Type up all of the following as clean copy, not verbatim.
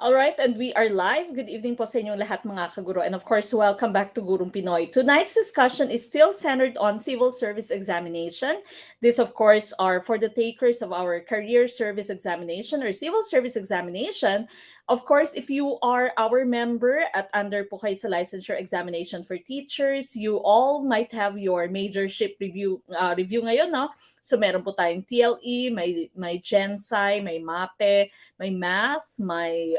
All right, and we are live. Good evening po sa inyong lahat mga kaguro. And of course, welcome back to Gurong Pinoy. Tonight's discussion is still centered on civil service examination. This, of course, are for the takers of our career service examination or civil service examination. Of course, if you are our member at under po kayo sa licensure examination for teachers, you all might have your majorship review ngayon, no? So meron po tayong TLE, may GenSci, may MAPE, may math, may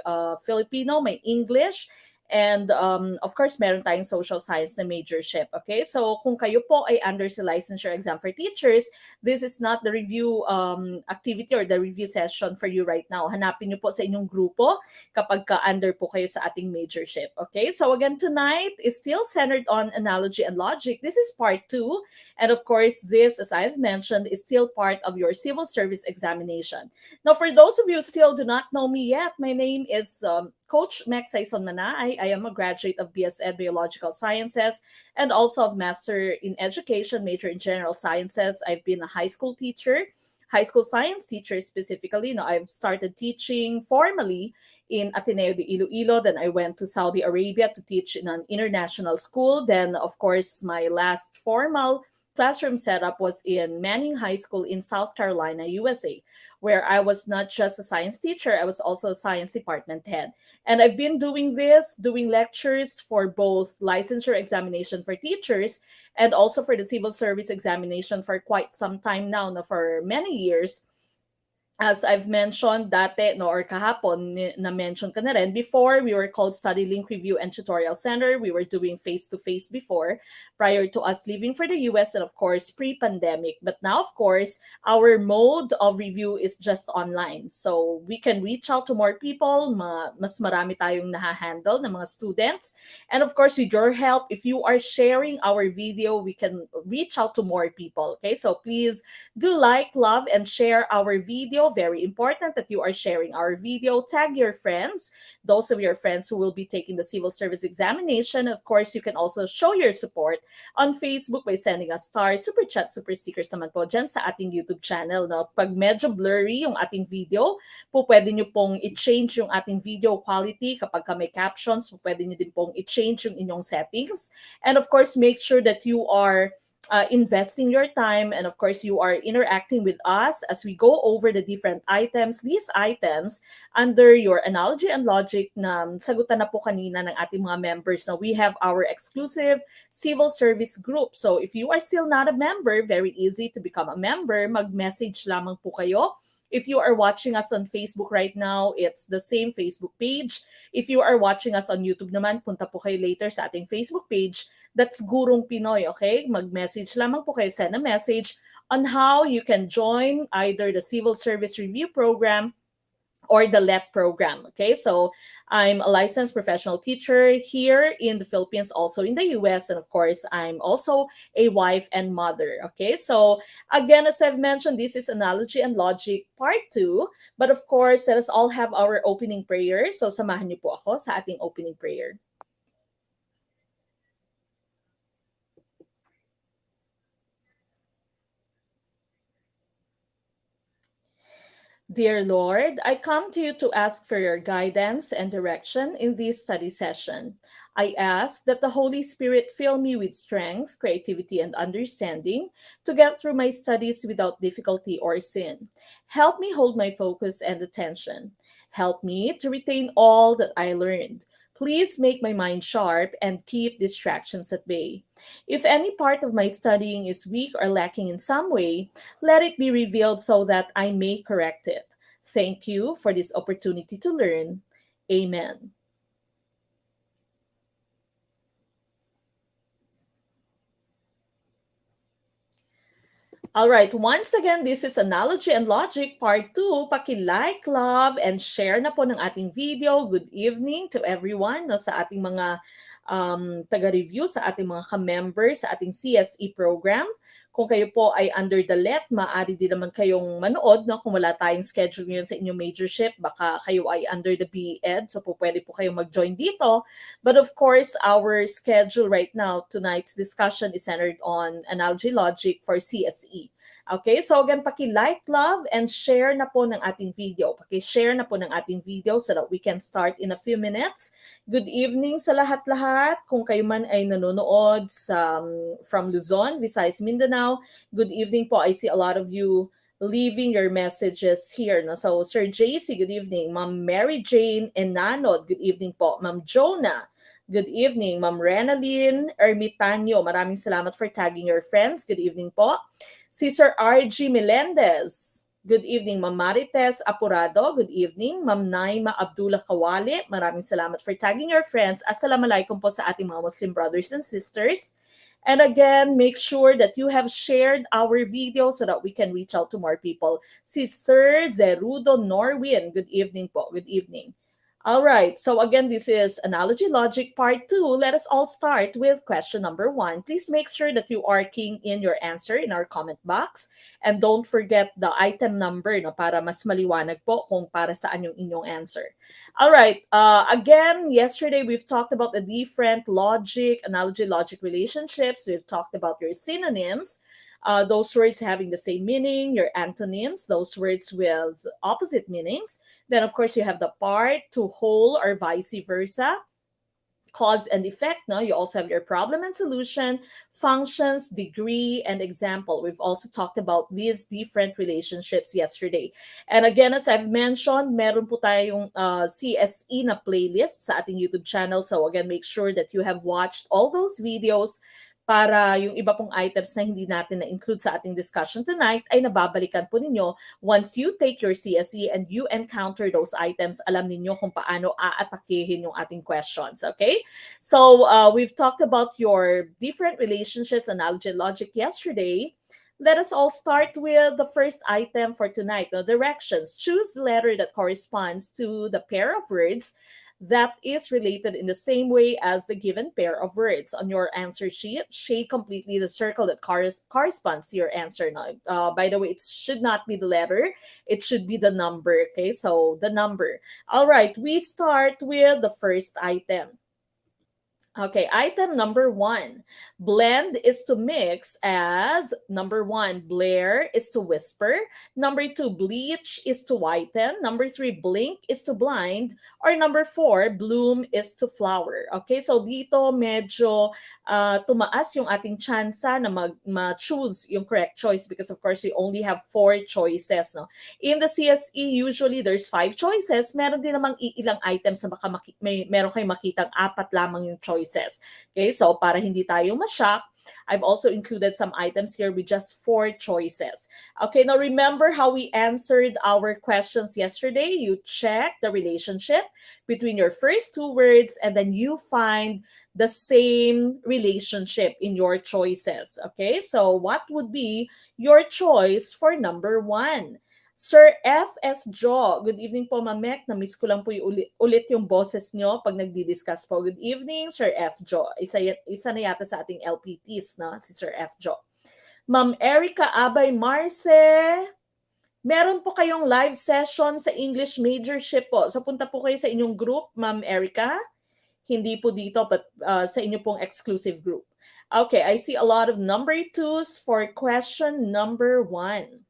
Filipino, may English, and of course, meron tayong social science na majorship. Okay? So kung kayo po ay under sa licensure exam for teachers, this is not the review activity or the review session for you right now. Hanapin niyo po sa inyong grupo kapag ka-under po kayo sa ating majorship. Okay? So again, tonight is still centered on analogy and logic. This is part 2. And of course, this, as I've mentioned, is still part of your civil service examination. Now, for those of you who still do not know me yet, my name is Coach SAYSON Manay. I am a graduate of BS Biological Sciences and also of Master in Education, major in General Sciences. I've been a high school teacher, high school science teacher specifically. Now, I've started teaching formally in Ateneo de Iloilo. Then I went to Saudi Arabia to teach in an international school. Then, of course, my last formal classroom setup was in Manning High School in South Carolina, USA, where I was not just a science teacher, I was also a science department head. And I've been doing lectures for both licensure examination for teachers and also for the civil service examination for quite some time now, for many years. As I've mentioned dati, no, or kahapon, na-mention ka na rin, before we were called Study Link Review and Tutorial Center. We were doing face-to-face before, prior to us leaving for the US and of course, pre-pandemic. But now, of course, our mode of review is just online. So we can reach out to more people, mas marami tayong nahahandle ng mga students. And of course, with your help, if you are sharing our video, we can reach out to more people. Okay, so please do like, love, and share our video. Very important that you are sharing our video. Tag your friends, those of your friends who will be taking the civil service examination. Of course, you can also show your support on Facebook by sending us stars, super chat, super stickers naman po dyan sa ating YouTube channel. No? Pag medyo blurry yung ating video, po pwede nyo pong i-change yung ating video quality. Kapag may captions, po pwede nyo din pong i-change yung inyong settings. And of course, make sure that you are investing your time, and of course you are interacting with us as we go over the different items, these items under your analogy and logic na sagutan na po kanina ng ating mga members. Now we have our exclusive civil service group. So if you are still not a member, very easy to become a member. Mag-message lamang po kayo. If you are watching us on Facebook right now, it's the same Facebook page. If you are watching us on YouTube naman, punta po kayo later sa ating Facebook page. That's Gurong Pinoy, okay? Mag-message lamang po kayo, send a message on how you can join either the Civil Service Review Program or the LET program. Okay, so I'm a licensed professional teacher here in the Philippines, also in the US, and of course, I'm also a wife and mother. Okay, so again, as I've mentioned, this is Analogy and Logic Part 2. But of course, let us all have our opening prayer. So samahan niyo po ako sa ating opening prayer. Dear Lord, I come to you to ask for your guidance and direction in this study session. I ask that the Holy Spirit fill me with strength, creativity, and understanding to get through my studies without difficulty or sin. Help me hold my focus and attention. Help me to retain all that I learned. Please make my mind sharp and keep distractions at bay. If any part of my studying is weak or lacking in some way, let it be revealed so that I may correct it. Thank you for this opportunity to learn. Amen. All right, once again, this is Analogy and Logic Part 2. Paki-like, love, and share na po ng ating video. Good evening to everyone sa ating mga taga-review, sa ating mga ka-members, sa ating CSE program. Kung kayo po ay under the LET, maaari din naman kayong manood. No? Kung wala tayong schedule ngayon sa inyong majorship, baka kayo ay under the BEd, so pwede po kayong mag-join dito. But of course, our schedule right now, tonight's discussion is centered on analogy logic for CSE. Okay, so again, paki-like, love, and share na po ng ating video. Paki-share na po ng ating video so that we can start in a few minutes. Good evening sa lahat-lahat. Kung kayo man ay nanonood from Luzon, Visayas, Mindanao, good evening po. I see a lot of you leaving your messages here. No? So, Sir JC, good evening. Ma'am Mary Jane Enanod, good evening po. Ma'am Jonah, good evening. Ma'am Renalyn Ermitanyo, maraming salamat for tagging your friends. Good evening po. Si Sir RG Melendez, good evening. Ma'am Marites Apurado, good evening. Ma'am Naima Abdullah Kawali, maraming salamat for tagging your friends. Assalamualaikum po sa ating mga Muslim brothers and sisters. And again, make sure that you have shared our video so that we can reach out to more people. Si Sir Zerudo Norwin, good evening po. Good evening. All right, so again, this is Analogy Logic Part 2. Let us all start with question number 1. Please make sure that you are keying in your answer in our comment box. And don't forget the item number no, para mas maliwanag po kung para saan yung inyong answer. All right, again, yesterday we've talked about the different logic, analogy logic relationships. We've talked about your synonyms. Those words having the same meaning, your antonyms, those words with opposite meanings. Then, of course, you have the part, to, whole, or vice versa. Cause and effect, no? You also have your problem and solution, functions, degree, and example. We've also talked about these different relationships yesterday. And again, as I've mentioned, meron po tayong CSE na playlist sa ating YouTube channel. So again, make sure that you have watched all those videos para yung iba pong items na hindi natin na-include sa ating discussion tonight ay nababalikan po ninyo. Once you take your CSE and you encounter those items, alam ninyo kung paano aatakihin yung ating questions, okay? So, we've talked about your different relationships, analogy and logic yesterday. Let us all start with the first item for tonight, the directions. Choose the letter that corresponds to the pair of words that is related in the same way as the given pair of words. On your answer sheet, shade completely the circle that corresponds to your answer. Now, by the way, it should not be the letter. It should be the number, okay? So, the number. All right, we start with the first item. Okay, item number 1. Blend is to mix as number 1, blare is to whisper. Number 2, bleach is to whiten. Number 3, blink is to blind. Or number 4, bloom is to flower. Okay, so dito medyo tumaas yung ating tsansa na ma-choose yung correct choice because of course we only have 4 choices. No? In the CSE, usually there's 5 choices. Meron din namang ilang items na baka meron kayong makitang 4 lamang yung choices. Okay, so para hindi tayo ma-shock, I've also included some items here with just 4 choices. Okay, now remember how we answered our questions yesterday. You check the relationship between your first 2 words and then you find the same relationship in your choices. Okay, so what would be your choice for number 1? Sir F.S. Jo, good evening po, Mamek. Na-miss ko lang po ulit yung boses nyo pag nagdi-discuss po. Good evening, Sir F. Jo. Isa na yata sa ating LPTs, no? Si Sir F. Jo. Ma'am Erica Abay Marce, meron po kayong live session sa English Majorship po. So punta po kayo sa inyong group, Ma'am Erica. Hindi po dito, but sa inyo pong exclusive group. Okay, I see a lot of number 2s for question number 1.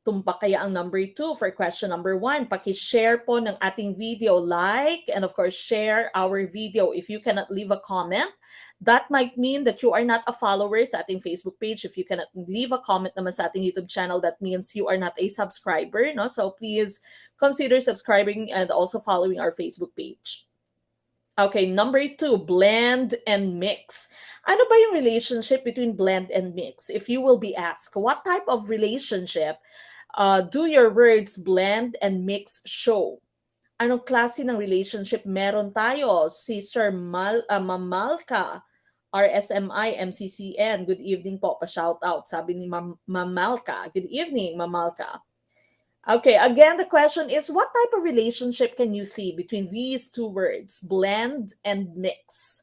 Tumpak kaya ang number 2 for question number 1. Paki-share po ng ating video, like, and of course, share our video. If you cannot leave a comment, that might mean that you are not a follower sa ating Facebook page. If you cannot leave a comment naman sa ating YouTube channel, that means you are not a subscriber. No? So please consider subscribing and also following our Facebook page. Okay, number 2, blend and mix. Ano ba yung relationship between blend and mix? If you will be asked, what type of relationship do your words blend and mix show? Anong klase ng relationship meron tayo? Si Sir Mamalka, RSMI, MCCN. Good evening po, pa-shout out. Sabi ni Mamalka. Good evening, Mamalka. Okay, again, the question is, what type of relationship can you see between these 2 words, blend and mix?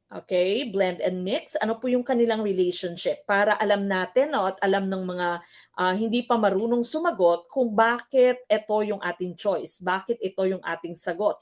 Okay, blend and mix. Ano po yung kanilang relationship? Para alam natin at alam ng mga hindi pa marunong sumagot kung bakit ito yung ating choice, bakit ito yung ating sagot.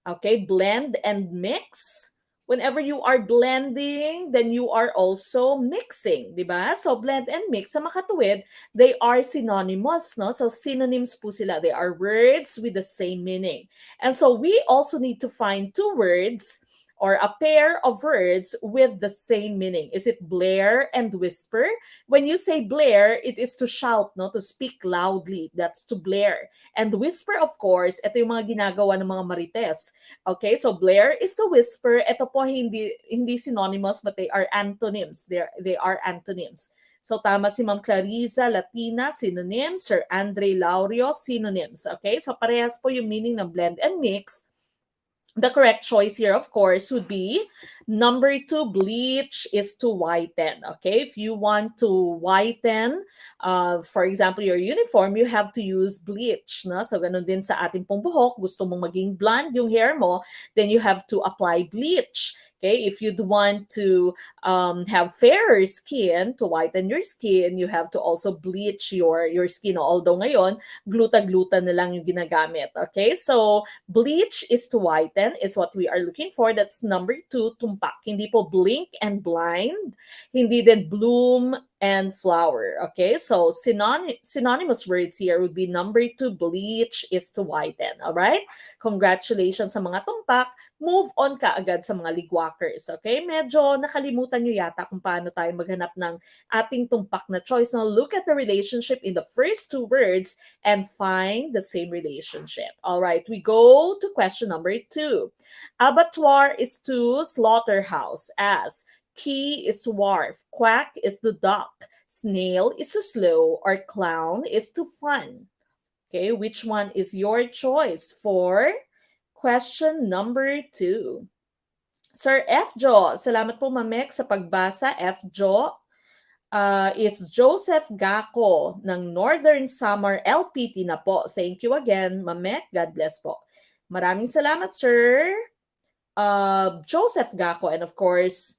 Okay, blend and mix. Whenever you are blending, then you are also mixing, di ba? So blend and mix, sa makatuwid, they are synonymous, no? So synonyms po sila. They are words with the same meaning. And so we also need to find two words or a pair of words with the same meaning. Is it blare and whisper? When you say blare, it is to shout, no? To speak loudly. That's to blare. And whisper, of course, ito yung mga ginagawa ng mga marites. Okay, so blare is to whisper. Ito po hindi synonymous, but they are antonyms. They are antonyms. So tama si Ma'am Clarissa Latina, synonym. Sir Andre Laurio, synonyms. Okay, so parehas po yung meaning ng blend and mix. The correct choice here, of course, would be number 2, bleach is to whiten. Okay, if you want to whiten, for example, your uniform, you have to use bleach. No? So, ganun din sa ating pong buhok, gusto mong maging blonde yung hair mo, then you have to apply bleach. Okay, if you'd want to have fairer skin, to whiten your skin, you have to also bleach your skin. Although ngayon, gluta-gluta na lang yung ginagamit. Okay, so bleach is to whiten is what we are looking for. That's number 2, tumpak. Hindi po blink and blind. Hindi din bloom and flower. Okay, so synonymous words here would be number 2, bleach is to whiten. All right, congratulations sa mga tumpak. Move on ka agad sa mga ligwakers. Okay, medyo nakalimutan nyo yata kung paano tayo maghanap ng ating tumpak na choice. Now look at the relationship in the first 2 words and find the same relationship. All right, we go to question number 2. Abattoir is to slaughterhouse, as quay is to wharf, quack is to duck, snail is to slow, or clown is to fun. Okay, which one is your choice for question number 2? Sir F. Jo, salamat po Mamek sa pagbasa. F. Jo, it's Joseph Gako ng Northern Summer LPT na po. Thank you again, Mamek. God bless po. Maraming salamat, Sir Joseph Gako, and of course,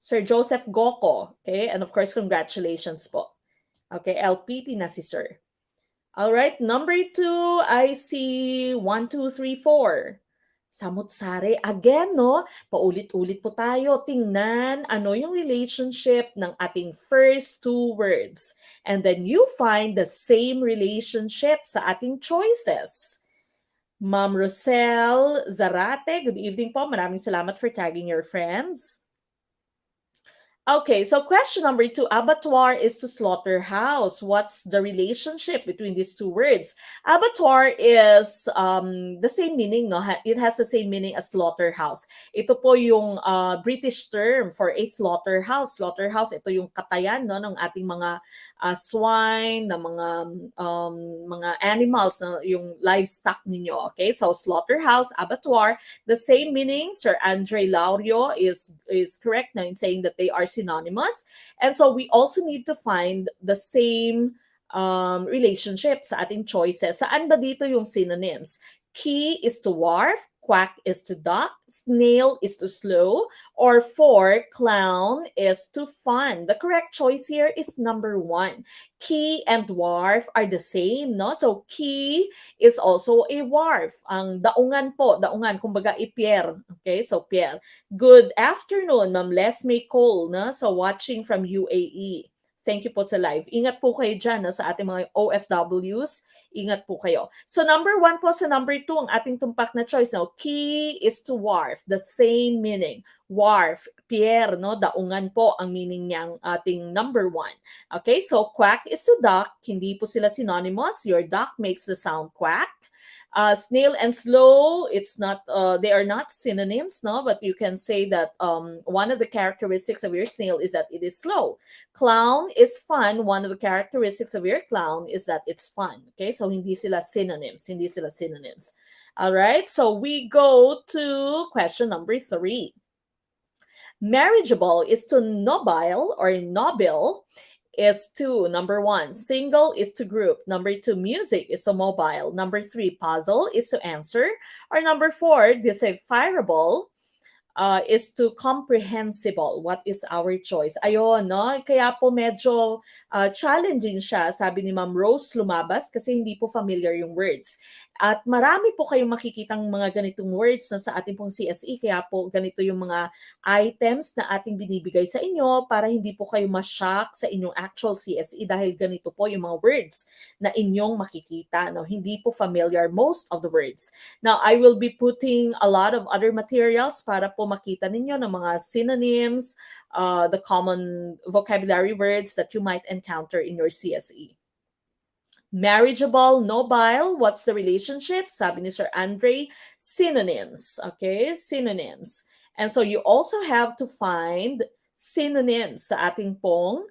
Sir Joseph Goko. Okay, and of course, congratulations po. Okay, LPT na si Sir. All right, number 2, I see 1, 2, 3, 4. Samut-sari. Again, no? Paulit-ulit po tayo. Tingnan ano yung relationship ng ating first 2 words. And then you find the same relationship sa ating choices. Ma'am Rosel Zarate, good evening po. Maraming salamat for tagging your friends. Okay, so question number 2, abattoir is to slaughterhouse. What's the relationship between these 2 words? Abattoir is the same meaning, no? It has the same meaning as slaughterhouse. Ito po yung British term for a slaughterhouse. Slaughterhouse, ito yung katayan, no, ng ating mga swine, na mga animals, no, yung livestock ninyo. Okay, so slaughterhouse, abattoir, the same meaning. Sir Andre Laurio is correct now in saying that they are synonymous. And so we also need to find the same relationship sa ating choices. Saan ba dito yung synonyms? Quay is to wharf, quack is to duck, snail is to slow, or 4, clown is to fun. The correct choice here is number 1. Quay and wharf are the same, no? So quay is also a wharf. Ang daungan po, daungan, kumbaga i-pier. Okay, so pier. Good afternoon, Ma'am Lesme Cole, no? So watching from UAE. Thank you po sa live. Ingat po kayo dyan, no, sa ating mga OFWs. Ingat po kayo. So number 1 po sa number 2, ang ating tumpak na choice. No? Quay is to wharf. The same meaning. Wharf, pier, no? Daungan po ang meaning niyang ating number 1. Okay, so quack is to duck. Hindi po sila synonymous. Your duck makes the sound quack. Snail and slow, it's not, they are not synonyms, no? But you can say that one of the characteristics of your snail is that it is slow. Clown is fun. One of the characteristics of your clown is that it's fun. Okay, so hindi sila synonyms. Hindi sila synonyms. All right, so we go to question number 3. Marriageable is to nubile or nobile. Is to number 1, single is to group. Number 2, music is to mobile. Number 3, puzzle is to answer. Or number 4, decipherable is to comprehensible. What is our choice? Ayun, no? Kaya po medyo challenging siya, sabi ni Ma'am Rose Lumabas, kasi hindi po familiar yung words. At marami po kayong makikitang mga ganitong words na sa ating pong CSE, kaya po ganito yung mga items na ating binibigay sa inyo para hindi po kayo ma-shock sa inyong actual CSE dahil ganito po yung mga words na inyong makikita. No? Hindi po familiar most of the words. Now, I will be putting a lot of other materials para po makita ninyo ng mga synonyms, the common vocabulary words that you might encounter in your CSE. Marriageable, nubile, what's the relationship? Sabi ni Sir Andre, synonyms. Okay, synonyms. And so you also have to find synonyms sa ating pong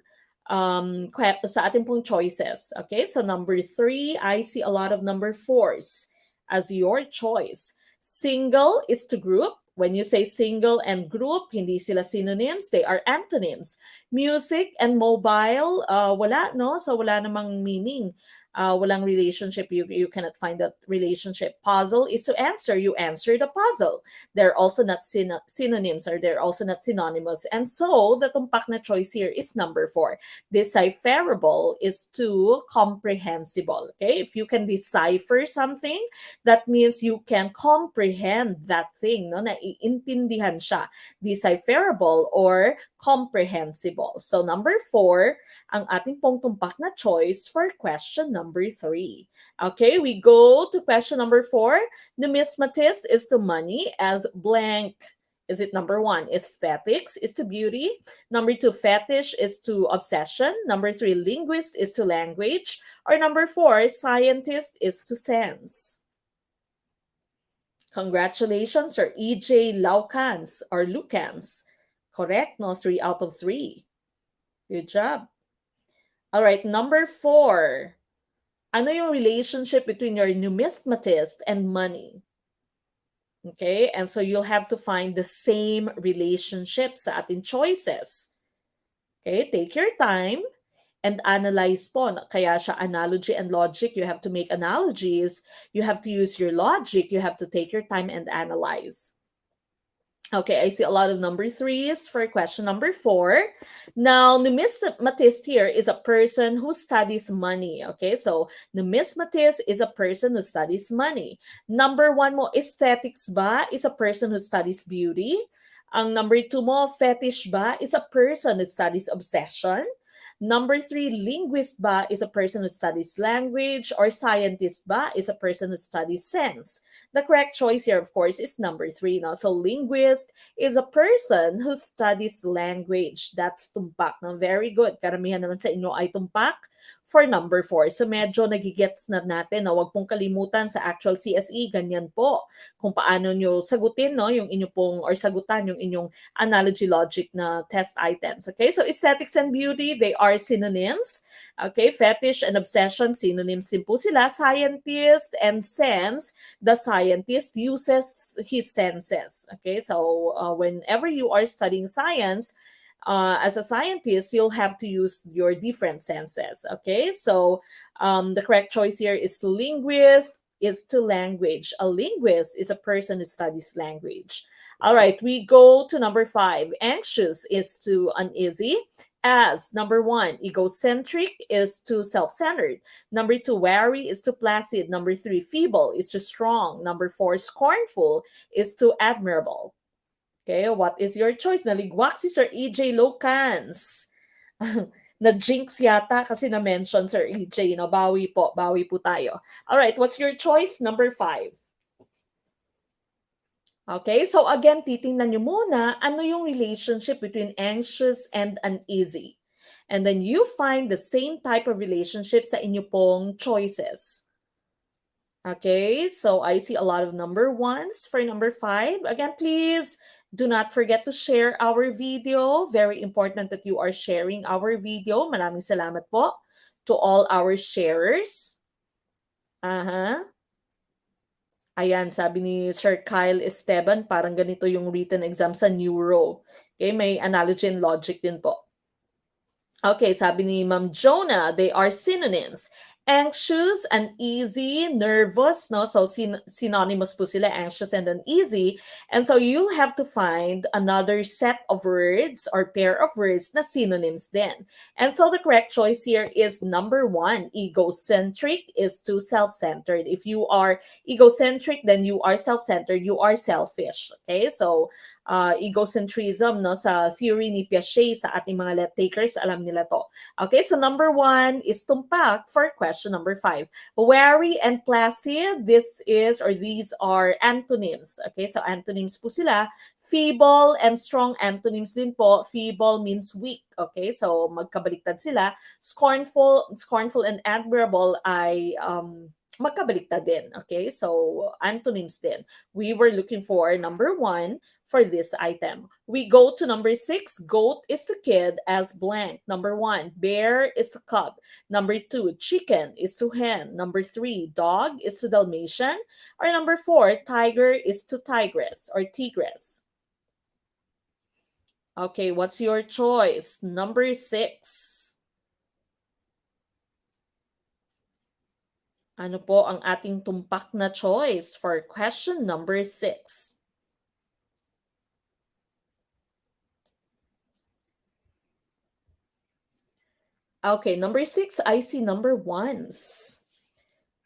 choices. Okay, so number 3, I see a lot of number 4s as your choice. Single is to group. When you say single and group, hindi sila synonyms, they are antonyms. Music and mobile, wala, no? So wala namang meaning. Walang relationship. You cannot find that relationship. Puzzle is to answer. You answer the puzzle. They're also not synonyms, or they're also not synonymous. And so, the tumpak na choice here is number 4. Decipherable is to comprehensible. Okay? If you can decipher something, that means you can comprehend that thing. No? Naiintindihan siya. Decipherable or comprehensible. So, number 4, ang ating pong tumpak na choice for question number 3. Okay, we go to question number 4. Numismatist is to money as blank. Is it number 1? Aesthetics is to beauty. Number 2, fetish is to obsession. Number 3, linguist is to language. Or number 4, scientist is to sense. Congratulations, Sir E.J. Laukans or Lucans. Correct, no? 3 out of 3. Good job. All right, number 4. Ano yung relationship between your numismatist and money? Okay, and so you'll have to find the same relationship sa ating choices. Okay, take your time and analyze po. Kaya siya analogy and logic. You have to make analogies. You have to use your logic. You have to take your time and analyze. Okay, I see a lot of number 3s for question number 4. Now, numismatist here is a person who studies money. Okay, so numismatist is a person who studies money. Number 1 mo, aesthetics ba is a person who studies beauty. Ang number 2 mo, fetish ba is a person who studies obsession. Number 3, linguist ba is a person who studies language, or scientist ba is a person who studies sense. The correct choice here, of course, is number 3. No? So linguist is a person who studies language. That's tumpak. No? Very good. Karamihan naman sa inyo ay tumpak for number 4. So medyo nagigets na natin na huwag pong kalimutan sa actual CSE, ganyan po kung paano nyo sagutin, no, yung inyo pong, or sagutan yung inyong analogy logic na test items. Okay, so aesthetics and beauty, they are synonyms. Okay, fetish and obsession, synonyms din po sila. Scientist and sense, the scientist uses his senses. Okay, so whenever you are studying science, as a scientist, you'll have to use your different senses. Okay, so the correct choice here is linguist is to language. A linguist is a person who studies language. All right, we go to number 5. Anxious is to uneasy. As number 1, egocentric is to self-centered. Number 2, wary is to placid. Number 3, feeble is to strong. Number 4, scornful is to admirable. Okay, what is your choice? Naligwak si Sir E.J. Locans. Na-jinx yata kasi na-mention Sir E.J. No? Bawi po tayo. Alright, what's your choice? Number 5. Okay, so again, titingnan nyo muna ano yung relationship between anxious and uneasy. And then you find the same type of relationship sa inyo pong choices. Okay, so I see a lot of number 1s for number 5. Again, please do not forget to share our video. Very important that you are sharing our video. Maraming salamat po to all our sharers. Ayan, sabi ni Sir Kyle Esteban, parang ganito yung written exam sa neuro. Okay, may analogy and logic din po. Okay, sabi ni Ma'am Jonah, they are synonyms. Anxious, uneasy, nervous, no? So synonymous po sila, anxious and uneasy. And so you'll have to find another set of words or pair of words na synonyms din. And so the correct choice here is number 1. Egocentric is too self-centered. If you are egocentric, then you are self-centered, you are selfish. Okay? So egocentrism, no, sa theory ni Piaget sa ating mga let takers, alam nila to. Okay, so number 1 is tumpak for question number 5. Wary and placid, these are antonyms. Okay, so antonyms po sila. Feeble and strong antonyms din po. Feeble means weak. Okay, so magkabaliktad sila. Scornful and admirable ay magkabaliktad din. Okay, so antonyms din. We were looking for number 1 for this item. We go to number 6. Goat is to kid as blank. Number 1. Bear is to cub. Number 2. Chicken is to hen. Number 3. Dog is to Dalmatian. Or number 4. Tiger is to tigress or tigress. Okay, what's your choice? Number 6. Ano po ang ating tumpak na choice for question number 6? Okay, number 6, I see number 1s.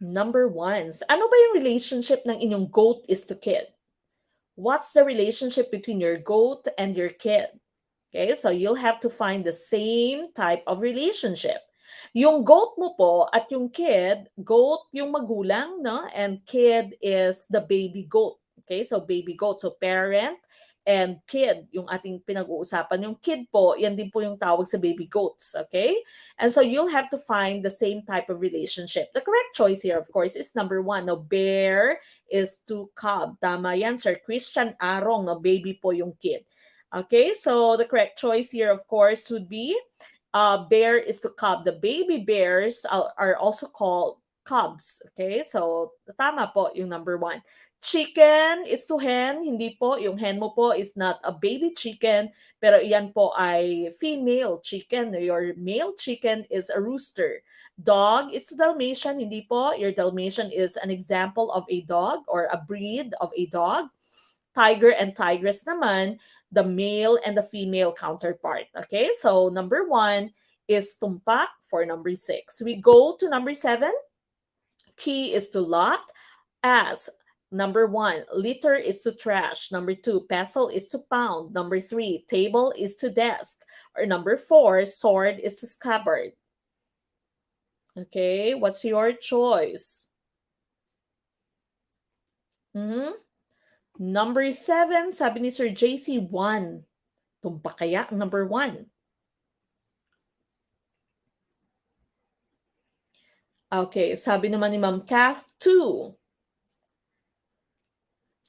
Number 1s. Ano ba yung relationship ng inyong goat is to kid? What's the relationship between your goat and your kid? Okay, so you'll have to find the same type of relationship. Yung goat mo po at yung kid, goat yung magulang, no? And kid is the baby goat. Okay, so baby goat. So parent and kid, yung ating pinag-uusapan. Yung kid po, yan din po yung tawag sa baby goats. Okay? And so you'll have to find the same type of relationship. The correct choice here, of course, is number 1. No, bear is to cub. Tama yan, Sir Christian Arong. No, baby po yung kid. Okay, so the correct choice here, of course, would be bear is to cub. The baby bears are also called cubs. Okay, so tama po yung number 1. Chicken is to hen. Hindi po, yung hen mo po is not a baby chicken, pero iyan po ay female chicken. Your male chicken is a rooster. Dog is to Dalmatian. Hindi po, your Dalmatian is an example of a dog or a breed of a dog. Tiger and tigress naman, the male and the female counterpart. Okay, so number 1 is tumpak for number 6. We go to number 7. Key is to lock. As number 1, litter is to trash. Number 2, pestle is to pound. Number 3, table is to desk. Or number 4, sword is to scabbard. Okay, what's your choice? Number 7, sabi ni Sir JC, 1. Tumpak kaya ang number 1? Okay, sabi naman ni Ma'am Kath, 2.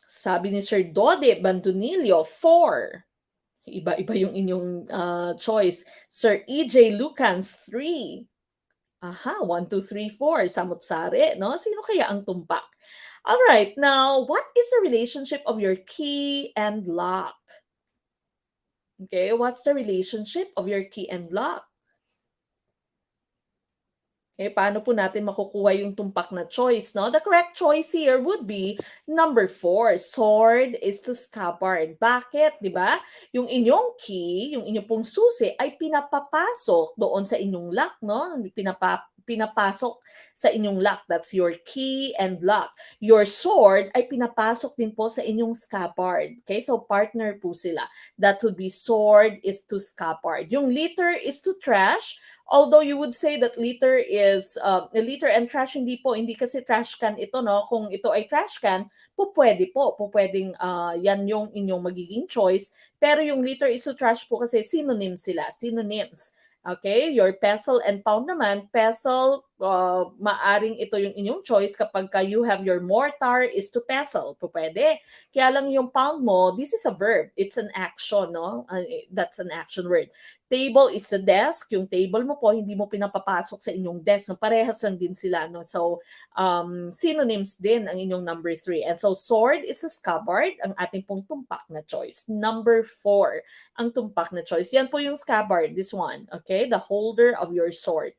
Sabi ni Sir Dode Bandunilio, 4. Iba-iba yung inyong choice. Sir EJ Lucans, 3. Aha, 1, 2, 3, 4. Samot-sari, no? Sino kaya ang tumpak? All right, now, what is the relationship of your key and lock? Okay, what's the relationship of your key and lock? Okay, paano po natin makukuha yung tumpak na choice, no? The correct choice here would be number 4. Sword is to scabbard. Bakit, di ba? Yung inyong key, yung inyong pong susi ay pinapapasok doon sa inyong lock, no? Pinapasok sa inyong lock. That's your key and lock. Your sword ay pinapasok din po sa inyong scabbard. Okay, so partner po sila. That would be sword is to scabbard. Yung litter is to trash. Although you would say that litter is litter and trash, hindi kasi trash can ito, no? Kung ito ay trash can, pwedeng yan yung inyong magiging choice. Pero yung litter is to trash po kasi synonyms sila, synonyms. Okay, your pestle and pound naman, pestle, maaring ito yung inyong choice kapag you have your mortar is to pestle, pwede. Kaya lang yung pound mo, this is a verb, it's an action, no? That's an action word. Table is a desk, yung table mo po, hindi mo pinapapasok sa inyong desk, no? Parehas lang din sila, no? So, synonyms din ang inyong number 3. And so, sword is a scabbard, ang ating pong tumpak na choice. Number 4, ang tumpak na choice. Yan po yung scabbard, this one, okay? The holder of your sword.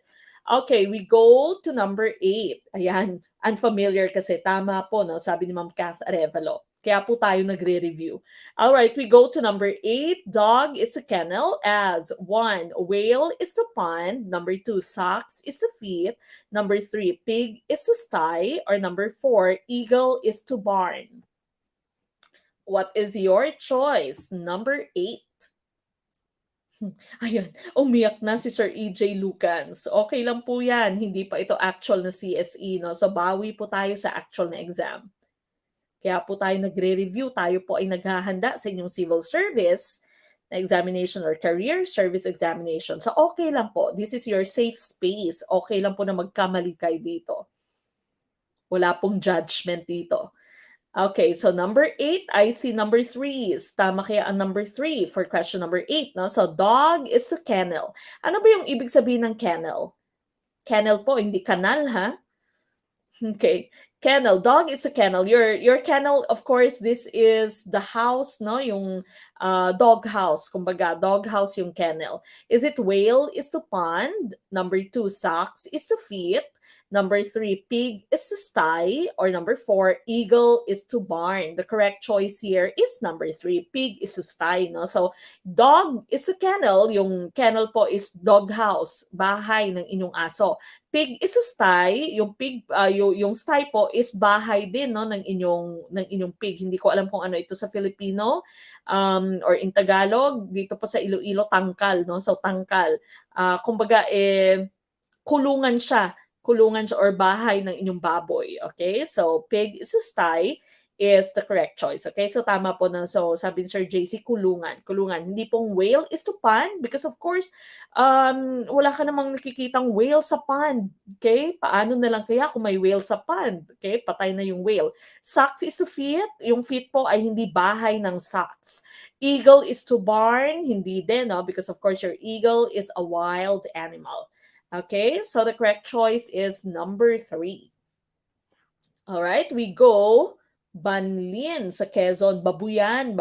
Okay, we go to number 8. Ayan, unfamiliar kasi. Tama po, no? Sabi ni Ma'am Kath Arevalo. Kaya po tayo nagre-review. All right, we go to number 8. Dog is a kennel as 1. Whale is the pond. Number 2. Socks is the feet. Number 3. Pig is the sty. Or number 4. Eagle is to barn. What is your choice? Number 8. Ayan, umiyak na si Sir EJ Lucans. Okay lang po yan, hindi pa ito actual na CSE, no? So, bawi po tayo sa actual na exam. Kaya po tayo nagre-review, tayo po ay naghahanda sa inyong civil service na examination or career service examination. So, okay lang po. This is your safe space. Okay lang po na magkamali kayo dito. Wala pong judgment dito. Okay, so number 8, I see number 3. Tama kaya ang number 3 for question number 8, no? So, dog is to kennel. Ano ba yung ibig sabihin ng kennel? Kennel po, hindi kanal, ha? Okay. Kennel. Dog is a kennel. Your kennel, of course, this is the house, no? Yung dog house. Kumbaga, dog house yung kennel. Is it whale is to pond? Number 2, socks is to feet. Number 3, pig is to sty. Or number 4, eagle is to barn. The correct choice here is number 3, pig is to sty, no? So, dog is to kennel. Yung kennel po is dog house, bahay ng inyong aso. Pig is a sty, yung pig yung sty po is bahay din, no, ng inyong pig. Hindi ko alam kung ano ito sa Filipino or in Tagalog. Dito po sa Iloilo, tangkal, no. So tangkal. Kumbaga kulungan siya or bahay ng inyong baboy. Okay? So pig is a sty is the correct choice. Okay? So tama po na. So sabi ni Sir JC, kulungan. Hindi pong whale is to pond because of course, wala ka namang nakikitang whale sa pond. Okay? Paano na lang kaya kung may whale sa pond? Okay? Patay na yung whale. Socks is to feet. Yung feet po ay hindi bahay ng socks. Eagle is to barn. Hindi din, no? Because of course, your eagle is a wild animal. Okay? So the correct choice is number 3. All right, we go Banlin sa Quezon, babuyan.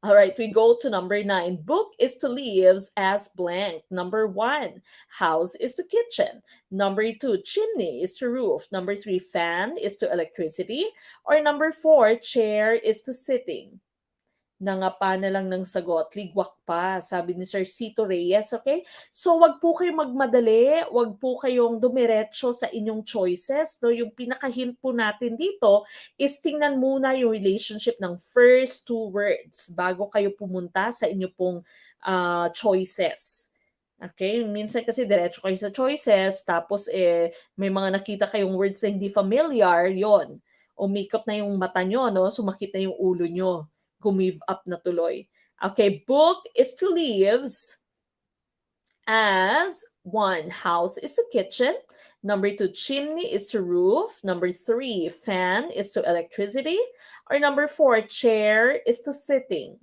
All right, we go to number 9. Book is to leaves as blank. Number 1, house is to kitchen. Number 2, chimney is to roof. Number 3, fan is to electricity. Or number 4, chair is to sitting. Nangapa na lang ng sagot, ligwak pa, sabi ni Sir Cito Reyes, okay? So, wag po kayong magmadali, wag po kayong dumiretso sa inyong choices, no? Yung pinaka-hint po natin dito is tingnan muna yung relationship ng first 2 words bago kayo pumunta sa inyo pong choices. Okay? Minsan kasi diretso kayo sa choices, tapos may mga nakita kayong words na hindi familiar, yon. Umikot na yung mata nyo, no? Sumakit na yung ulo nyo. Gumive up na tuloy. Okay, book is to leaves as 1, house is to kitchen. Number 2, chimney is to roof. Number 3, fan is to electricity. Or number 4, chair is to sitting.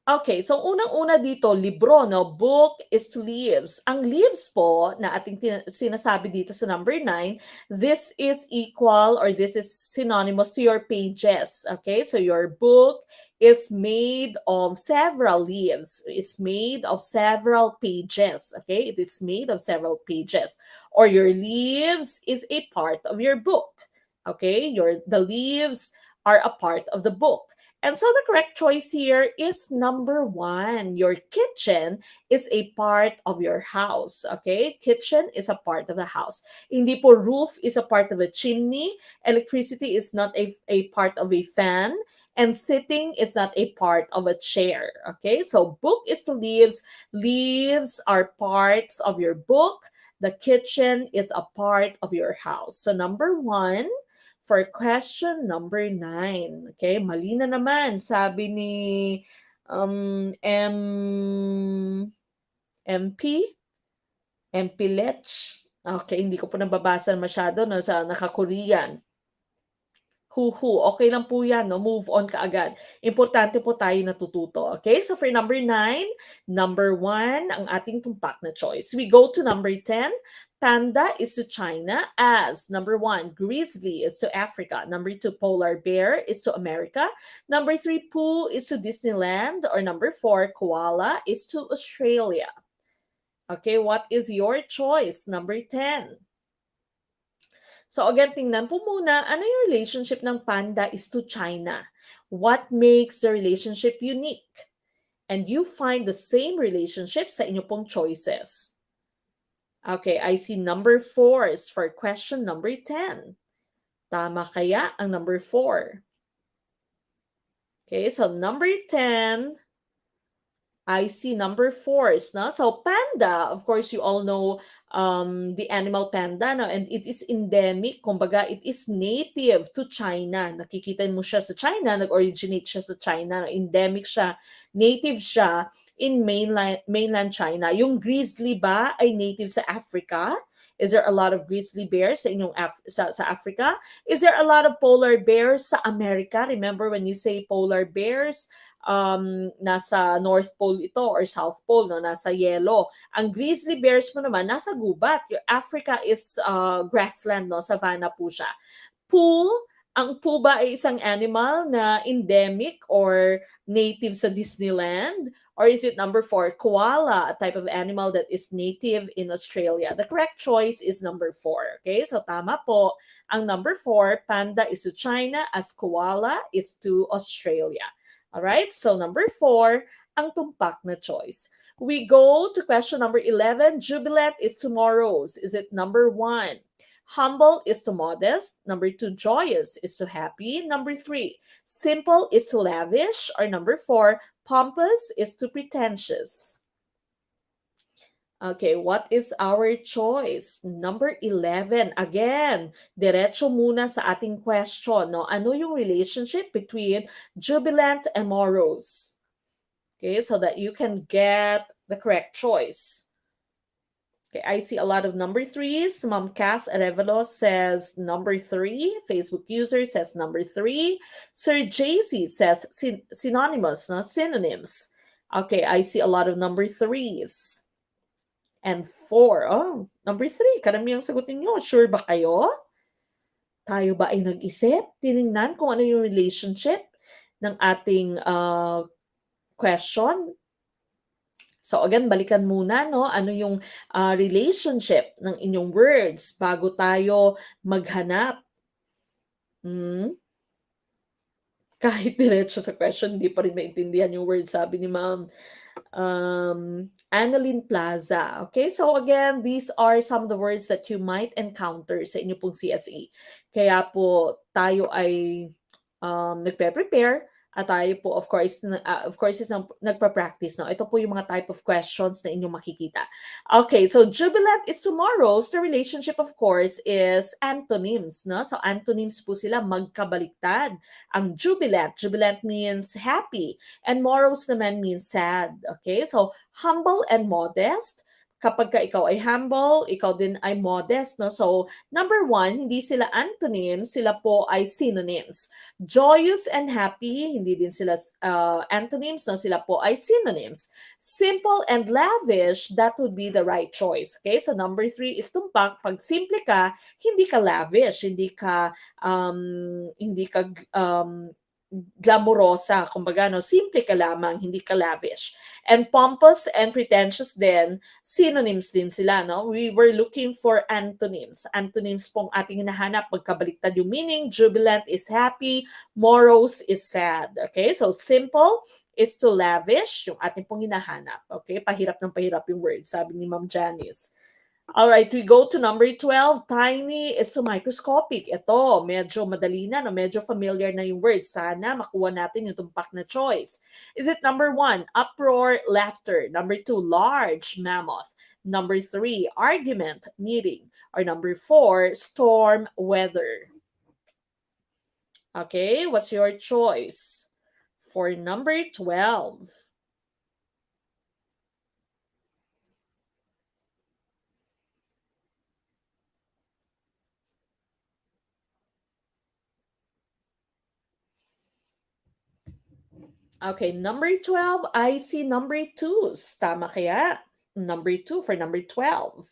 Okay, so unang-una dito, libro, no? Book is to leaves. Ang leaves po na ating sinasabi dito sa number 9, this is equal or this is synonymous to your pages. Okay, so your book is made of several leaves. It's made of several pages. Okay, it is made of several pages. Or your leaves is a part of your book. Okay, the leaves are a part of the book. And so the correct choice here is number 1. Your kitchen is a part of your house. Okay? Kitchen is a part of the house. Hindi po roof is a part of a chimney. Electricity is not a part of a fan. And sitting is not a part of a chair. Okay? So book is to leaves. Leaves are parts of your book. The kitchen is a part of your house. So number 1, for question number 9. Okay, mali na naman. Sabi ni MP Lech. Okay, hindi ko po nababasa masyado no, sa naka-Korean. Okay lang po yan, no? Move on ka agad. Importante po tayo natututo. Okay, so for number 9, number 1, ang ating tumpak na choice. We go to number 10. Panda is to China as number 1, grizzly is to Africa. Number 2, polar bear is to America. Number 3, Pooh is to Disneyland. Or number 4, koala is to Australia. Okay, what is your choice? Number 10. So again, tingnan po muna, ano yung relationship ng panda is to China? What makes the relationship unique? And you find the same relationship sa inyo pong choices. Okay, I see number 4s for question number 10. Tama kaya ang number 4? Okay, so number 10, I see number 4s, no? So panda, of course, you all know the animal panda, no? And it is endemic, kumbaga, it is native to China. Nakikita mo siya sa China, nag-originate siya sa China, no? Endemic siya, native siya in mainland China. Yung grizzly ba ay native sa Africa? Is there a lot of grizzly bears sa inyong sa Africa? Is there a lot of polar bears sa America? Remember when you say polar bears, nasa North Pole ito or South Pole, no? Nasa yellow. Ang grizzly bears mo naman, nasa gubat. Yung Africa is grassland, no? Savanna po siya. Pooh, ang Pooh ba ay isang animal na endemic or native sa Disneyland? Or is it number 4, koala, a type of animal that is native in Australia? The correct choice is number 4. Okay, so tama po. Ang number 4, panda is to China as koala is to Australia. Alright, so number 4, ang tumpak na choice. We go to question number 11. Jubilant is tomorrow's. Is it number 1? Humble is to modest. Number 2, joyous is to happy. Number 3, simple is to lavish. Or number 4, pompous is to pretentious. Okay, what is our choice? Number 11. Again, diretso muna sa ating question, no? Ano yung relationship between jubilant and morose? Okay, so that you can get the correct choice. Okay, I see a lot of number 3s. Mom Kath Arevalo says number 3. Facebook user says number 3. Sir JC says synonymous, no? Synonyms. Okay, I see a lot of number 3s. And 4. Oh, number 3. Karamihan sagutin nyo. Sure ba kayo? Tayo ba ay nag-isip? Tinignan kung ano yung relationship ng ating question. So again, balikan muna, no? Ano yung relationship ng inyong words bago tayo maghanap. Kahit diretso sa question, hindi pa rin maintindihan yung word, sabi ni Ma'am Annalyn Plaza. Okay, so again, these are some of the words that you might encounter sa inyo pong CSE. Kaya po tayo ay nagpe-prepare at tayo po of course is nagpa-practice, no? Ito po yung mga type of questions na inyong makikita. Okay, so jubilant is tomorrow's. The relationship of course is antonyms, no? So antonyms po sila magkabaliktad. Ang jubilant means happy and morose naman means sad. Okay, so humble and modest. Kapag ka ikaw ay humble, ikaw din ay modest, no? So, number 1, hindi sila antonyms, sila po ay synonyms. Joyous and happy, hindi din sila antonyms, no? Sila po ay synonyms. Simple and lavish, that would be the right choice. Okay? So, number 3 is tumpak. Pag simple ka, hindi ka lavish, hindi ka glamorosa, kumbaga, no, simple ka lamang, hindi ka lavish. And pompous and pretentious din, synonyms din sila, no? We were looking for antonyms. Antonyms pong ating hinahanap, magkabaliktad yung meaning. Jubilant is happy, morose is sad. Okay, so simple is to lavish, yung ating pong hinahanap. Okay, pahirap ng pahirap yung word, sabi ni Ma'am Janice. All right, we go to number 12. Tiny is to microscopic. Ito, medyo madali na, no? Medyo familiar na yung word. Sana makuha natin yung tumpak na choice. Is it number 1, uproar, laughter? Number 2, large, mammoth? Number 3, argument, meeting? Or number 4, storm, weather? Okay, what's your choice for number 12? Okay, number 12, I see number 2s. Tama kaya? Number 2 for number 12.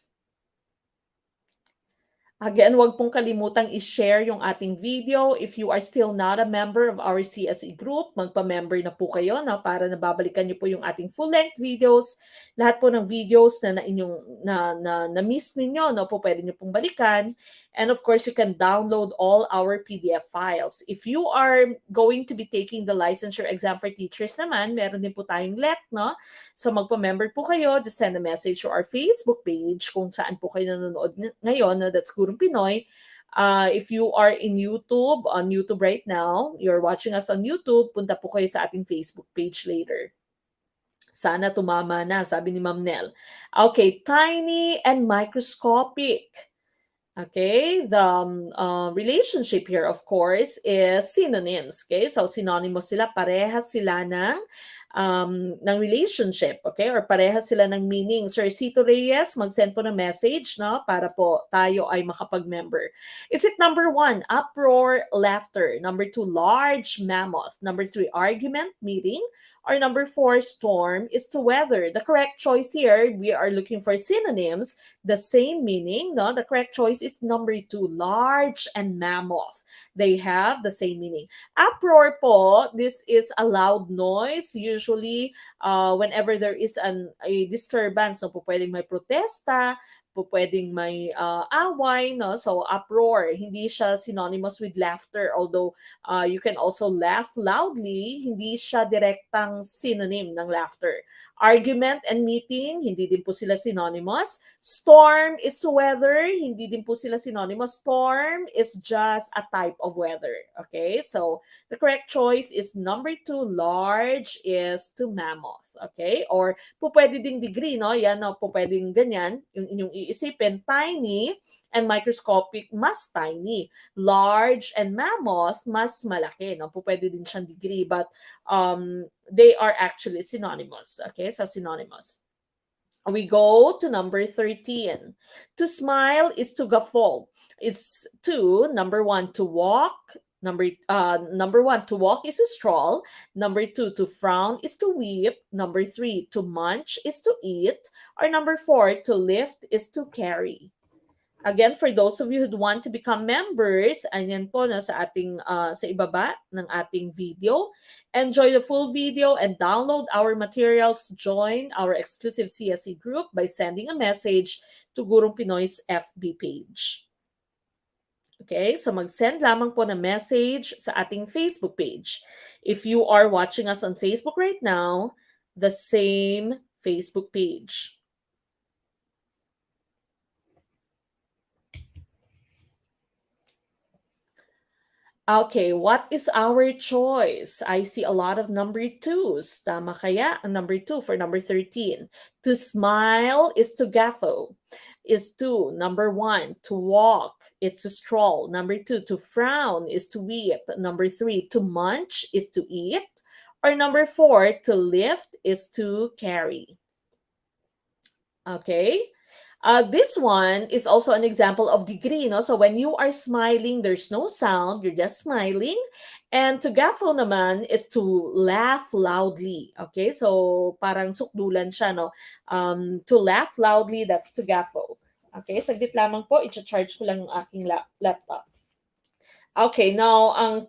Again, huwag pong kalimutang i-share yung ating video. If you are still not a member of our CSE group, magpa-member na po kayo para nababalikan niyo po yung ating full-length videos. Lahat po ng videos na-miss ninyo, po pwede niyo pong balikan. And of course, you can download all our PDF files. If you are going to be taking the licensure exam for teachers naman, meron din po tayong LEC, So magpa-member po kayo, just send a message to our Facebook page kung saan po kayo nanonood ngayon, that's Gurong Pinoy. If you are in YouTube, on YouTube right now, you're watching us on YouTube, punta po kayo sa ating Facebook page later. Sana tumama na, sabi ni Ma'am Nell. Okay, tiny and microscopic. Okay, the relationship here, of course, is synonyms. Okay, so synonymous sila, parehas sila ng relationship, okay? Or parehas sila ng meaning. Sir Cito Reyes, mag-send po ng message, para po tayo ay makapag-member. Is it number 1, uproar, laughter? Number 2, large mammoth? Number 3, argument, meeting? Or number 4, storm is to weather? The correct choice here, we are looking for synonyms, the same meaning, The correct choice is number 2, large and mammoth. They have the same meaning. Uproar po, this is a loud noise, usually whenever there is a disturbance, po pwedeng may protesta, po pwedeng may away, So uproar, hindi siya synonymous with laughter, although you can also laugh loudly, hindi siya direktang synonym ng laughter. Argument and meeting, hindi din po sila synonymous. Storm is to weather, hindi din po sila synonymous. Storm is just a type of weather. Okay, so the correct choice is number 2, large is to mammoth. Okay, or po pwede ding degree, Yan, po pwedeng ganyan, yung inyong iisipin. Tiny and microscopic, mas tiny. Large and mammoth, mas malaki, Po pwede din siyang degree, but they are actually synonymous. Okay, so synonymous. We go to number 13. To smile is to guffaw. Is to, number 1, to walk. Number 1, to walk is to stroll. Number 2, to frown is to weep. Number 3, to munch is to eat. Or number 4, to lift is to carry. Again, for those of you who want to become members, ayan po sa ating sa ibaba ng ating video. Enjoy the full video and download our materials. Join our exclusive CSE group by sending a message to Gurong Pinoy's FB page. Okay, so mag-send lamang po ng message sa ating Facebook page. If you are watching us on Facebook right now, the same Facebook page. Okay, what is our choice? I see a lot of number 2s. Tama kaya ang number 2 for number 13. To smile is to guffaw. Is to, number 1, to walk is to stroll. Number 2, to frown is to weep. Number 3, to munch is to eat. Or number 4, to lift is to carry. Okay. This one is also an example of degree, So when you are smiling, there's no sound, you're just smiling. And to guffaw naman is to laugh loudly. Okay, so parang sukdulan siya, To laugh loudly, that's to guffaw. Okay, saglit lamang po, i-charge ko lang yung aking laptop. Okay, now ang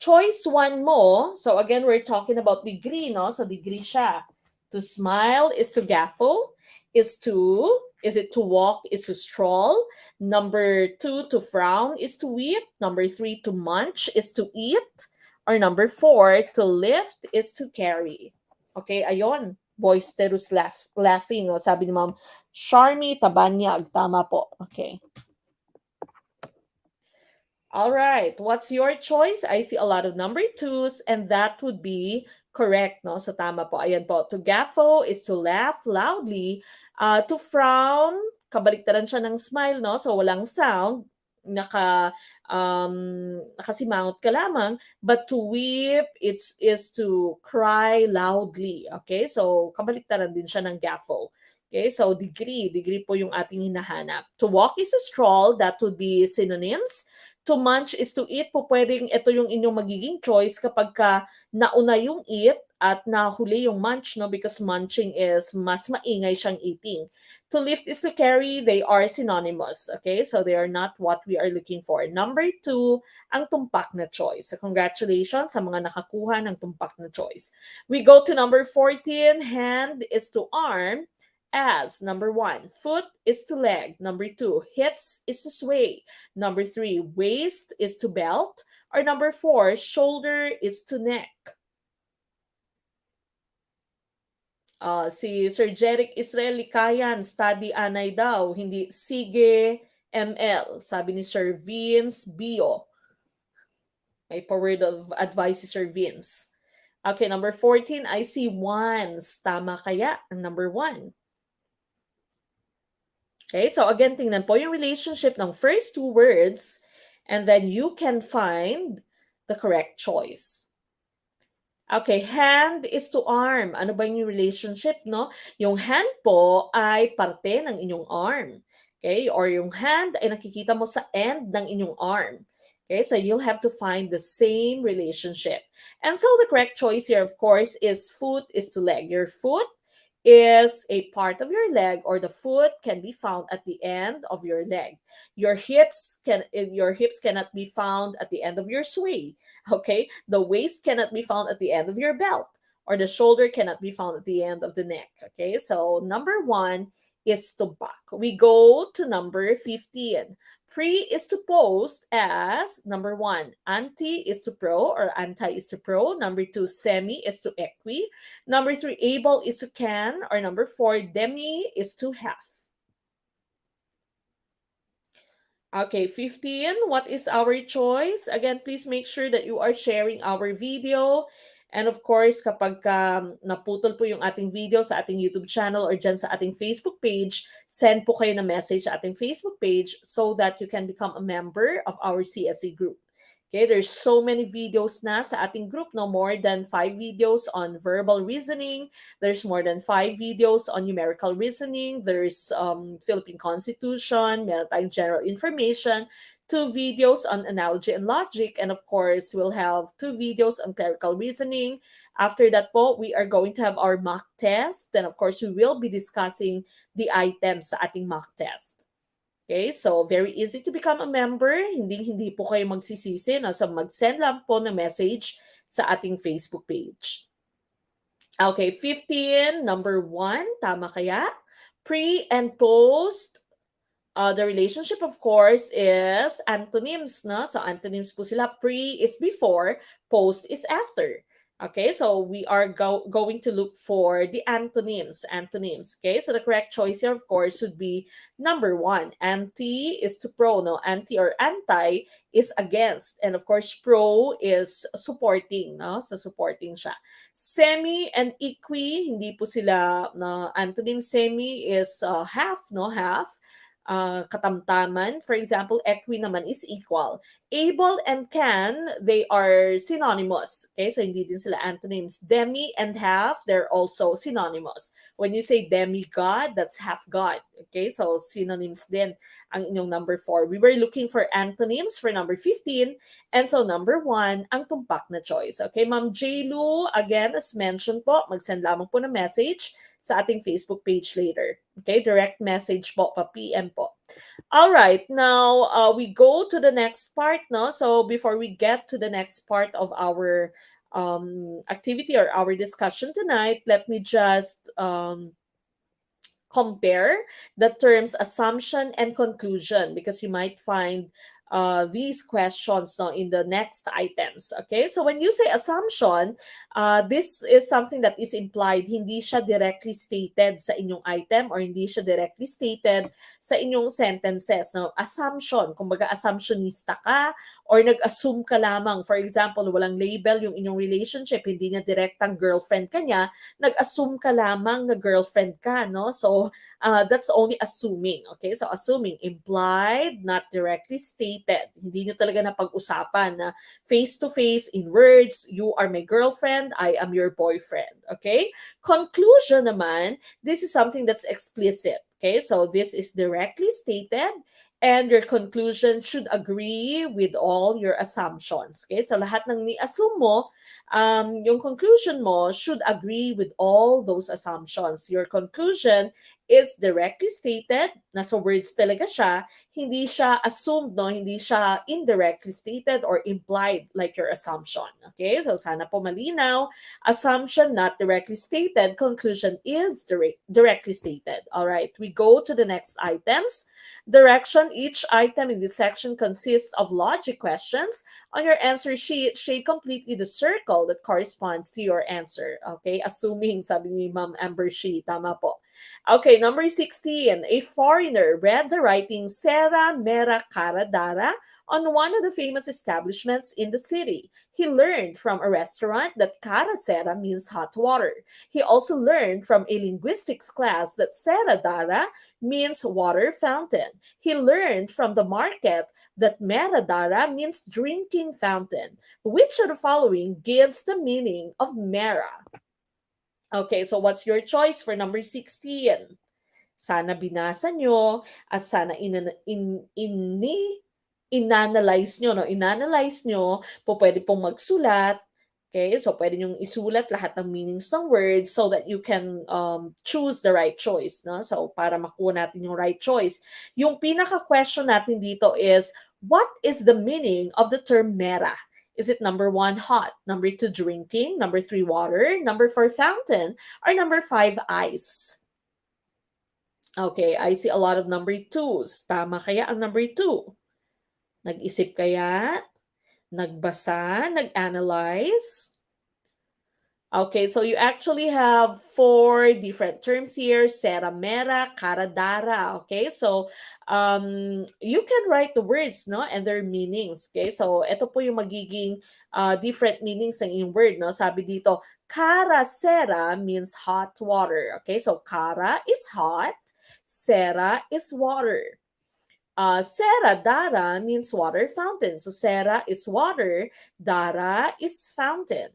choice 1 mo, so again, we're talking about degree, So degree siya. To smile is to guffaw. Is it to walk is to stroll. Number 2, to frown is to weep. Number 3, to munch is to eat. Or number 4, to lift is to carry. Okay, ayon. Boisterous laughing. Sabi ni Ma'am Charmy Tabanyag. Tama po. Okay. All right. What's your choice? I see a lot of number 2s, and that would be correct, So tama po. Ayan po. To guffaw is to laugh loudly. To frown, kabaliktaran siya ng smile, So walang sound. Nakasimangot ka lamang. But to weep, is to cry loudly. Okay? So kabaliktaran din siya ng guffaw. Okay, so degree po yung ating hinahanap. To walk is to stroll, that would be synonyms. To munch is to eat. Po pwedeng ito yung inyong magiging choice kapag ka nauna yung eat at nahuli yung munch, no? Because munching is mas maingay siyang eating. To lift is to carry. They are synonymous. Okay? So they are not what we are looking for. Number 2, ang tumpak na choice. So congratulations sa mga nakakuha ng tumpak na choice. We go to number 14. Hand is to arm. As number 1, foot is to leg. Number 2, hips is to sway. Number 3, waist is to belt. Or number 4, shoulder is to neck. Si Sir Jeric Israel Likayan, study anay daw, hindi sige ML. Sabi ni Sir Vince Bio. May word of advice si Sir Vince. Okay, number 14, I see ones. Tama kaya ang number 1? Okay, so again, tingnan po yung relationship ng first 2 words and then you can find the correct choice. Okay, hand is to arm. Ano ba yung relationship, no? Yung hand po ay parte ng inyong arm. Okay, or yung hand ay nakikita mo sa end ng inyong arm. Okay, so you'll have to find the same relationship. And so the correct choice here, of course, is foot is to leg. Your foot is a part of your leg, or the foot can be found at the end of your leg. Your hips cannot be found at the end of your sway. Okay, the waist cannot be found at the end of your belt, or the shoulder cannot be found at the end of the neck. Okay, so number 1 is to back. We go to number 15. Pre is to post as number 1. Anti is to pro, or anti is to pro. Number 2, semi is to equi. Number 3, able is to can, or number 4, demi is to half. Okay, 15. What is our choice? Again, please make sure that you are sharing our video. And of course, kapag naputol po yung ating video sa ating YouTube channel or dyan sa ating Facebook page, send po kayo na message sa ating Facebook page so that you can become a member of our CSE group. Okay, there's so many videos na sa ating group, no? More than 5 videos on verbal reasoning. There's more than 5 videos on numerical reasoning. There's Philippine Constitution, meron tayong general information, 2 videos on analogy and logic, and of course, we'll have 2 videos on clerical reasoning. After that po, we are going to have our mock test. Then of course, we will be discussing the items sa ating mock test. Okay, so very easy to become a member. Hindi po kayo magsisisi. No? So mag-send lang po ng message sa ating Facebook page. Okay, 15, number 1, tama kaya? Pre and post. The relationship, of course, is antonyms. No? So antonyms po sila. Pre is before, post is after. Okay, so we are going to look for the antonyms. Okay, so the correct choice here, of course, would be number 1. Anti is to pro. No, anti or anti is against, and of course, pro is supporting. No, so supporting siya. Semi and equi, hindi po sila na antonym. Semi is half. No, half. Katamtaman. For example, equi naman is equal. Able and can, they are synonymous. Okay, so hindi din sila antonyms. Demi and half, they're also synonymous. When you say demigod, that's half God. Okay, so synonyms din ang inyong number 4. We were looking for antonyms for number 15. And so number 1, ang tumpak na choice. Okay, Ma'am J. again, as mentioned po, mag-send lamang po ng message sa ating Facebook page later. Okay, direct message po, pa-PM po. All right, now we go to the next part, no? So before we get to the next part of our activity or our discussion tonight, let me just compare the terms assumption and conclusion, because you might find these questions no, in the next items. Okay, so when you say assumption, this is something that is implied. Hindi siya directly stated sa inyong item or hindi siya directly stated sa inyong sentences. No? Assumption, kumbaga assumptionista ka or nag-assume ka lamang. For example, walang label yung inyong relationship, hindi niya direktang girlfriend ka niya, nag-assume ka lamang na girlfriend ka. No? So that's only assuming. Okay, so assuming, implied, not directly stated. Hindi nyo talaga napag-usapan na face-to-face in words, you are my girlfriend, I am your boyfriend. Okay? Conclusion naman, this is something that's explicit. Okay? So this is directly stated and your conclusion should agree with all your assumptions. Okay? So lahat ng ni-assume mo, yung conclusion mo should agree with all those assumptions. Your conclusion is directly stated, nasa words talaga siya, hindi siya assumed, no? Hindi siya indirectly stated or implied like your assumption. Okay? So sana po malinaw. Assumption not directly stated, conclusion is directly stated. All right, we go to the next items. Direction: each item in this section consists of logic questions. On your answer sheet, shade completely the circle that corresponds to your answer. Okay, assuming, sabi ni Ma'am Amber Shi, tama po. Okay, number 16. A foreigner read the writing "Sera Mera Cara Dara" on one of the famous establishments in the city. He learned from a restaurant that "Cara Sera" means hot water. He also learned from a linguistics class that "Sera Dara" means water fountain. He learned from the market that "Mera Dara" means drinking fountain. Which of the following gives the meaning of Mera? Okay, so what's your choice for number 16? Sana binasa nyo at sana inanalyze nyo, no? Inanalyze nyo, pwede pong magsulat. Okay, so pwede nyong isulat lahat ng meanings ng words so that you can choose the right choice, no? So para makuha natin yung right choice. Yung pinaka-question natin dito is, what is the meaning of the term mera? Is it number 1, hot, number 2, drinking, number 3, water, number 4, fountain, or number 5, ice? Okay, I see a lot of number 2s. Tama kaya ang number 2? Nag-isip kaya? Nagbasa? Nag-analyze? Okay, so you actually have 4 different terms here: SERA MERA CARA DARA. Okay, so you can write the words, no, and their meanings. Okay, so ito po yung magiging different meanings ng yung word, no. Sabi dito, CARA SERA means hot water. Okay, so CARA is hot, SERA is water. SERA DARA means water fountain. So SERA is water, DARA is fountain.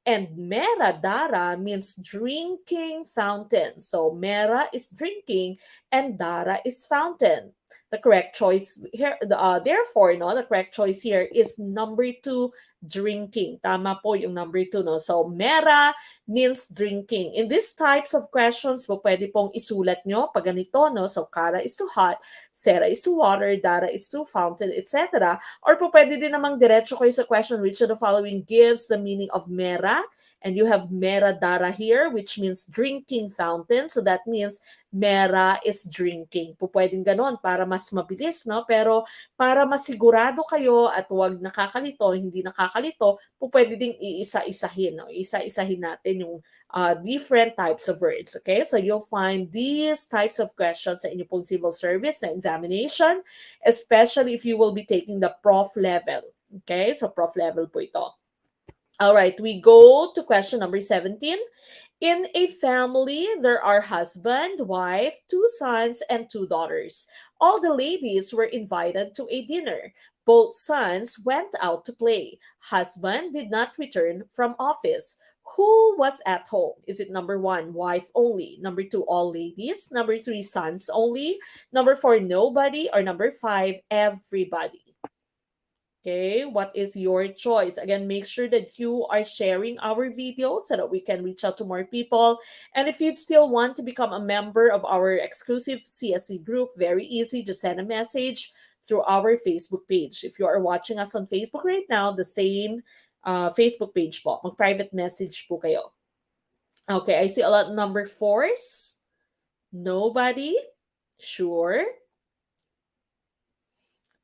And MERA DARA means drinking fountain. So MERA is drinking and DARA is fountain. The correct choice here, therefore, no, the correct choice here is number 2, drinking. Tama po yung number 2, no? So MERA means drinking. In these types of questions, pwede pong isulat nyo pag ganito, no? So CARA is to hot, SERA is to water, DARA is to fountain, etc. Or pwede din namang diretso kayo sa question, which of the following gives the meaning of MERA? And you have MERA DARA here, which means drinking fountain. So that means MERA is drinking. Pwedeng ganon para mas mabilis, no? Pero para masigurado kayo at huwag nakakalito, hindi nakakalito, pwede ding iisa-isahin, no? Isa-isahin natin yung different types of words. Okay? So you'll find these types of questions sa inyo pong civil service na examination, especially if you will be taking the prof level. Okay? So prof level po ito. All right, we go to question number 17. In a family, there are husband, wife, 2 sons, and 2 daughters. All the ladies were invited to a dinner. Both sons went out to play. Husband did not return from office. Who was at home? Is it number 1, wife only? Number 2, all ladies? Number 3, sons only? Number 4, nobody? Or number 5, everybody? Okay, what is your choice? Again, make sure that you are sharing our video so that we can reach out to more people. And if you'd still want to become a member of our exclusive CSE group, very easy. Just send a message through our Facebook page. If you are watching us on Facebook right now, the same Facebook page po. Mag-private message po kayo. Okay, I see a lot of number 4s. Nobody? Sure.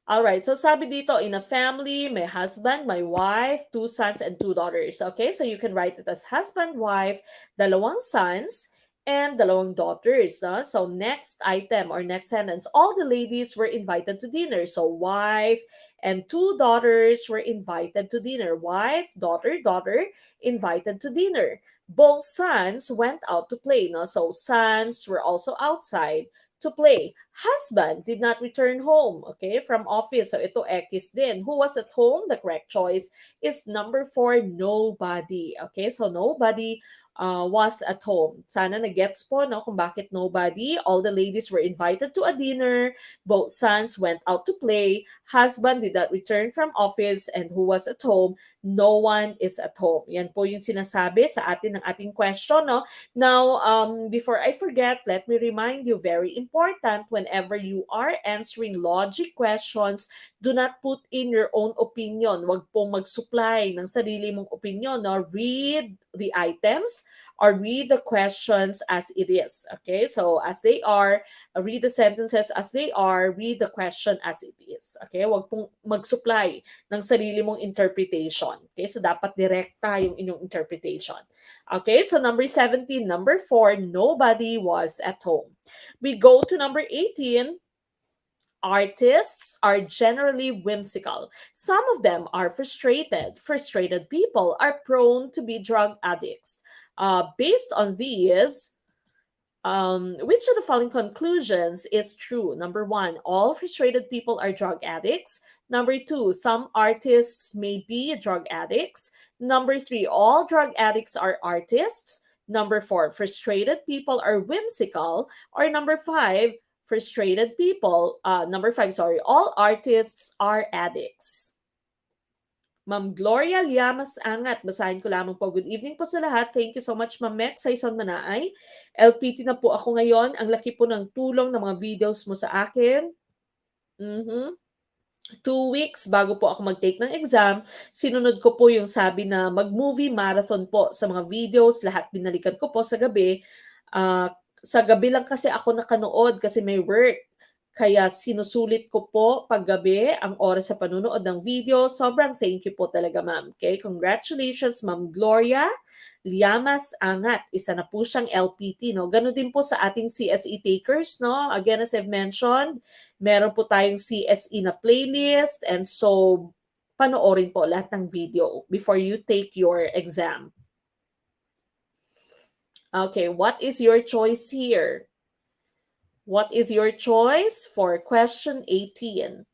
All right, so sabi dito, in a family, my husband, my wife, 2 sons, and 2 daughters. Okay, so you can write it as husband, wife, 2 sons, and 2 daughters. No? So next item or next sentence, all the ladies were invited to dinner. So wife and 2 daughters were invited to dinner. Wife, daughter, daughter invited to dinner. Both sons went out to play. No? So sons were also outside to play. Husband did not return home, okay, from office. So ito X din. Who was at home? The correct choice is number 4, nobody. Okay, so nobody was at home. Sana na-gets po no, kung bakit nobody. All the ladies were invited to a dinner. Both sons went out to play. Husband did not return from office. And who was at home? No one is at home. Yan po yung sinasabi sa atin ng ating question. No? Now, before I forget, let me remind you, very important, whenever you are answering logic questions, do not put in your own opinion. Huwag pong mag-supply ng sarili mong opinion. No? Read the items or read the questions as it is. Okay? So, as they are, read the sentences as they are, read the question as it is. Okay? Huwag pong mag-supply ng sarili mong interpretation. Okay? So, dapat direkta yung inyong interpretation. Okay? So, number 17, number 4, nobody was at home. We go to number 18. Artists are generally whimsical. Some of them are frustrated. Frustrated people are prone to be drug addicts. Based on these, which of the following conclusions is true? Number 1, all frustrated people are drug addicts. Number 2, some artists may be drug addicts. Number 3, all drug addicts are artists. Number 4, frustrated people are whimsical. Or number 5, frustrated people, all artists are addicts. Ma'am Gloria Llamas Angat, basahin ko lamang po. Good evening po sa lahat. Thank you so much, Ma'am Met, SAYSON Manaay. LPT na po ako ngayon. Ang laki po ng tulong ng mga videos mo sa akin. 2 weeks bago po ako mag-take ng exam, sinunod ko po yung sabi na mag-movie marathon po sa mga videos. Lahat binalikan ko po sa gabi. Sa gabi lang kasi ako nakanood kasi may work. Kaya sinusulit ko po paggabi ang oras sa panunood ng video. Sobrang thank you po talaga, ma'am. Okay? Congratulations, Ma'am Gloria Llamas Angat. Isa na po siyang LPT. No? Ganun din po sa ating CSE takers. No? Again, as I've mentioned, meron po tayong CSE na playlist. And so, panoorin po lahat ng video before you take your exam. Okay, what is your choice here? What is your choice for question 18?